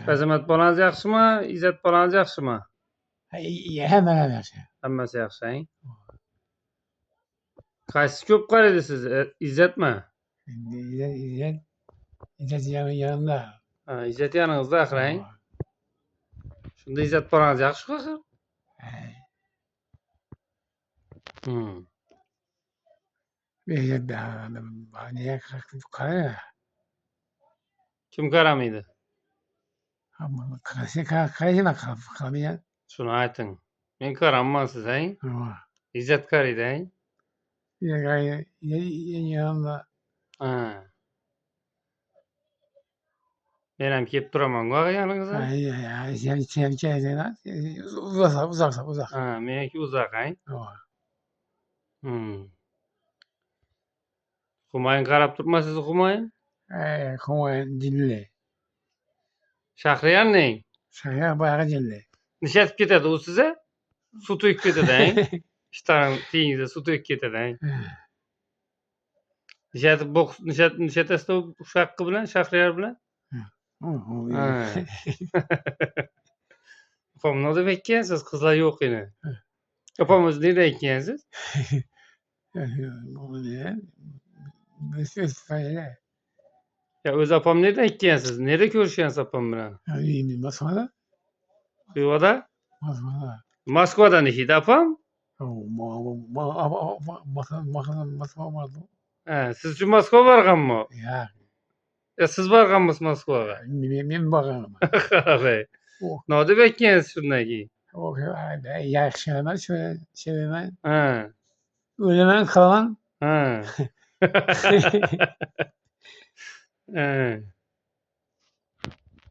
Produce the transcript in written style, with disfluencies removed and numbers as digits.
Azamat bolanız yaxşımı? İzzet bolanız yaxşımı? Hemen yaxshi. Hammasi yaxshi, Qaysi ko'p qaraydi siz? İzzetmi? İzzet yanımda. Ha, İzzet yanınızda axir, Shunda İzzet bolanız yaxshi axir. İzzet niye qaraydi? Kim qaramaydi? Qaraysan qaramaysan. Shuni ayting. Men qaramman siz, İzzet qaraydi, Yanımda. Ha. Men ham kelib turaman-ku yaningizga. Sen uzak. Ha, meniki uzoq, Humayun qarab turibmi sizni Humayun? Humayun jinli. Shahriyar neng? Shahriyar boyagi jinli. Nishatib ketadi u sizga? Suv to'kib ketadi, ishtaring tiyingizga suv to'kib ketadi, Nishatasizda u Shaqqi bilan, Shahriyar bilan? Opamni olib ekkansiz, qizlar yo'q edi. Opam o'zi nerda ekkansiz? Ya o'zi opam nerda ekkansiz? Nerda ko'rishgansiz opam bilan? Moskvada. Xivada? Moskvada. Moskvadan ishlaydi opam? Moskva. Ha, siz uchun Moskva borganmi? Yo'q. Ya siz borganmisiz Moskvaga? Men borganman. Qarabay. Nima deb aytgansiz shundan keyin? Yaxshi emas, sevaman. Ha. O'laman, qolaman. Ha. Ha.